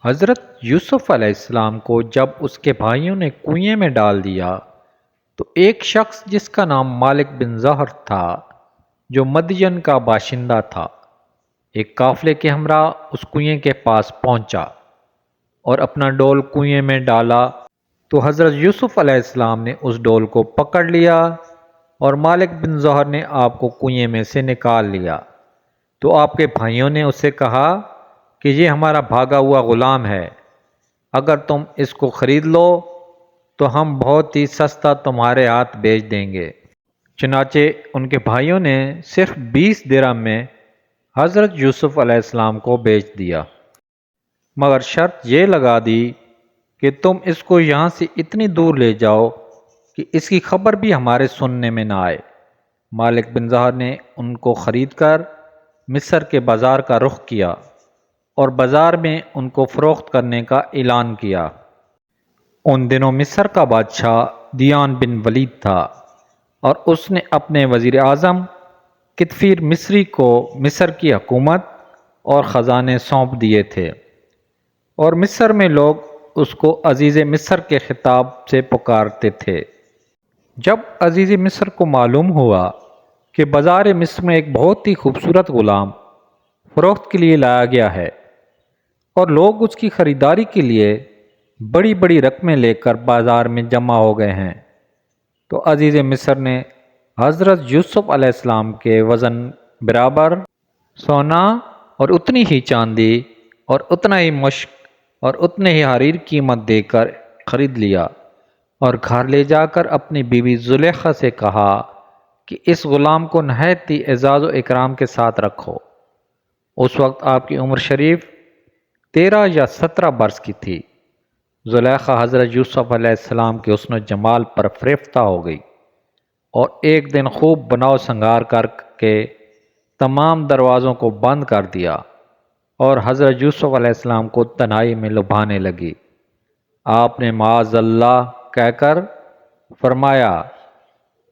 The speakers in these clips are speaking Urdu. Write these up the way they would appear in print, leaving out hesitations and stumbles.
حضرت یوسف علیہ السلام کو جب اس کے بھائیوں نے کنویں میں ڈال دیا تو ایک شخص جس کا نام مالک بن زہر تھا، جو مدین کا باشندہ تھا، ایک قافلے کے ہمراہ اس کنویں کے پاس پہنچا اور اپنا ڈول کنویں میں ڈالا تو حضرت یوسف علیہ السلام نے اس ڈول کو پکڑ لیا اور مالک بن زہر نے آپ کو کنویں میں سے نکال لیا۔ تو آپ کے بھائیوں نے اسے کہا کہ یہ ہمارا بھاگا ہوا غلام ہے، اگر تم اس کو خرید لو تو ہم بہت ہی سستا تمہارے ہاتھ بیچ دیں گے۔ چنانچہ ان کے بھائیوں نے صرف 20 درہم میں حضرت یوسف علیہ السلام کو بیچ دیا، مگر شرط یہ لگا دی کہ تم اس کو یہاں سے اتنی دور لے جاؤ کہ اس کی خبر بھی ہمارے سننے میں نہ آئے۔ مالک بن زہر نے ان کو خرید کر مصر کے بازار کا رخ کیا اور بازار میں ان کو فروخت کرنے کا اعلان کیا۔ ان دنوں مصر کا بادشاہ دیان بن ولید تھا اور اس نے اپنے وزیر اعظم کتفیر مصری کو مصر کی حکومت اور خزانے سونپ دیے تھے، اور مصر میں لوگ اس کو عزیز مصر کے خطاب سے پکارتے تھے۔ جب عزیز مصر کو معلوم ہوا کہ بازار مصر میں ایک بہت ہی خوبصورت غلام فروخت کے لیے لایا گیا ہے اور لوگ اس کی خریداری کے لیے بڑی بڑی رقمیں لے کر بازار میں جمع ہو گئے ہیں، تو عزیز مصر نے حضرت یوسف علیہ السلام کے وزن برابر سونا اور اتنی ہی چاندی اور اتنا ہی مشک اور اتنے ہی حریر قیمت دے کر خرید لیا، اور گھر لے جا کر اپنی بیوی زلیخا سے کہا کہ اس غلام کو نہایت ہی اعزاز و اکرام کے ساتھ رکھو۔ اس وقت آپ کی عمر شریف 13 یا 17 برس کی تھی۔ زلیخا حضرت یوسف علیہ السلام کے حسن و جمال پر فریفتہ ہو گئی اور ایک دن خوب بناؤ سنگار کر کے تمام دروازوں کو بند کر دیا اور حضرت یوسف علیہ السلام کو تنہائی میں لبھانے لگی۔ آپ نے معاذ اللہ کہہ کر فرمایا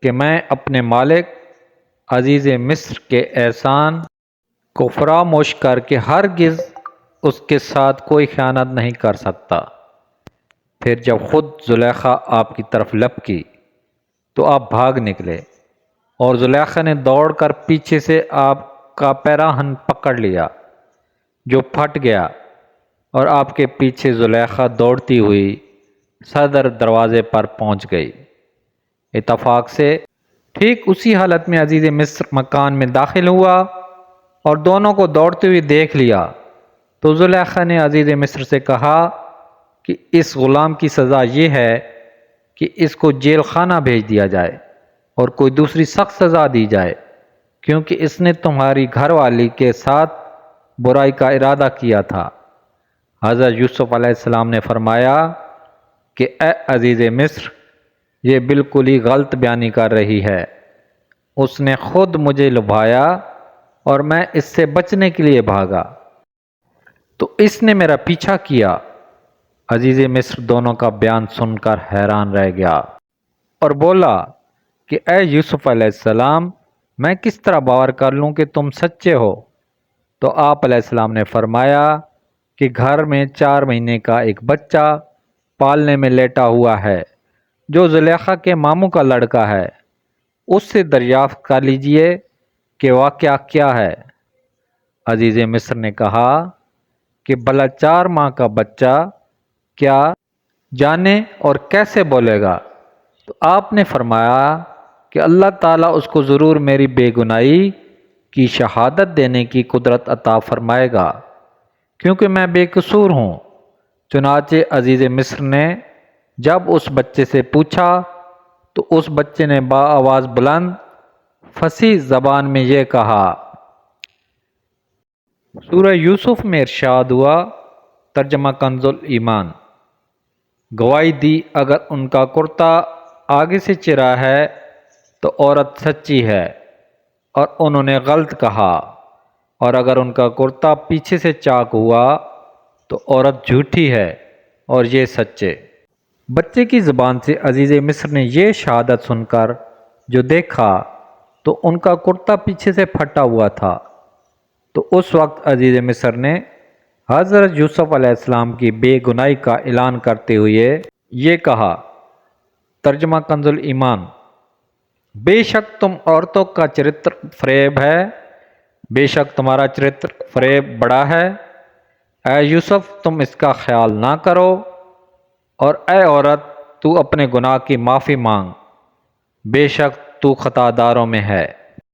کہ میں اپنے مالک عزیز مصر کے احسان کو فراموش کر کے ہرگز اس کے ساتھ کوئی خیانت نہیں کر سکتا۔ پھر جب خود زلیخا آپ کی طرف لپکی تو آپ بھاگ نکلے، اور زلیخا نے دوڑ کر پیچھے سے آپ کا پیراہن پکڑ لیا جو پھٹ گیا، اور آپ کے پیچھے زلیخا دوڑتی ہوئی صدر دروازے پر پہنچ گئی۔ اتفاق سے ٹھیک اسی حالت میں عزیز مصر مکان میں داخل ہوا اور دونوں کو دوڑتے ہوئے دیکھ لیا، تو زلیخا نے عزیز مصر سے کہا کہ اس غلام کی سزا یہ ہے کہ اس کو جیل خانہ بھیج دیا جائے اور کوئی دوسری سخت سزا دی جائے، کیونکہ اس نے تمہاری گھر والی کے ساتھ برائی کا ارادہ کیا تھا۔ حضرت یوسف علیہ السلام نے فرمایا کہ اے عزیز مصر، یہ بالکل ہی غلط بیانی کر رہی ہے۔ اس نے خود مجھے لبھایا اور میں اس سے بچنے کے لیے بھاگا تو اس نے میرا پیچھا کیا۔ عزیز مصر دونوں کا بیان سن کر حیران رہ گیا اور بولا کہ اے یوسف علیہ السلام، میں کس طرح باور کر لوں کہ تم سچے ہو؟ تو آپ علیہ السلام نے فرمایا کہ گھر میں 4 مہینے کا ایک بچہ پالنے میں لیٹا ہوا ہے جو زلیخا کے ماموں کا لڑکا ہے، اس سے دریافت کر لیجئے کہ واقعہ کیا ہے۔ عزیز مصر نے کہا کہ بھلا 4 ماہ کا بچہ کیا جانے اور کیسے بولے گا؟ تو آپ نے فرمایا کہ اللہ تعالیٰ اس کو ضرور میری بے گناہی کی شہادت دینے کی قدرت عطا فرمائے گا، کیونکہ میں بے قصور ہوں۔ چنانچہ عزیز مصر نے جب اس بچے سے پوچھا تو اس بچے نے بآواز بلند فصیح زبان میں یہ کہا۔ سورہ یوسف میں ارشاد ہوا، ترجمہ کنز ایمان: گواہی دی اگر ان کا کرتا آگے سے چرا ہے تو عورت سچی ہے اور انہوں نے غلط کہا، اور اگر ان کا کرتا پیچھے سے چاک ہوا تو عورت جھوٹی ہے اور یہ سچے۔ بچے کی زبان سے عزیز مصر نے یہ شہادت سن کر جو دیکھا تو ان کا کرتا پیچھے سے پھٹا ہوا تھا، تو اس وقت عزیز مصر نے حضرت یوسف علیہ السلام کی بے گناہی کا اعلان کرتے ہوئے یہ کہا۔ ترجمہ کنز الایمان۔ بے شک تم عورتوں کا چرتر فریب ہے، بے شک تمہارا چرتر فریب بڑا ہے، اے یوسف تم اس کا خیال نہ کرو، اور اے عورت تو اپنے گناہ کی معافی مانگ، بے شک تو خطا داروں میں ہے۔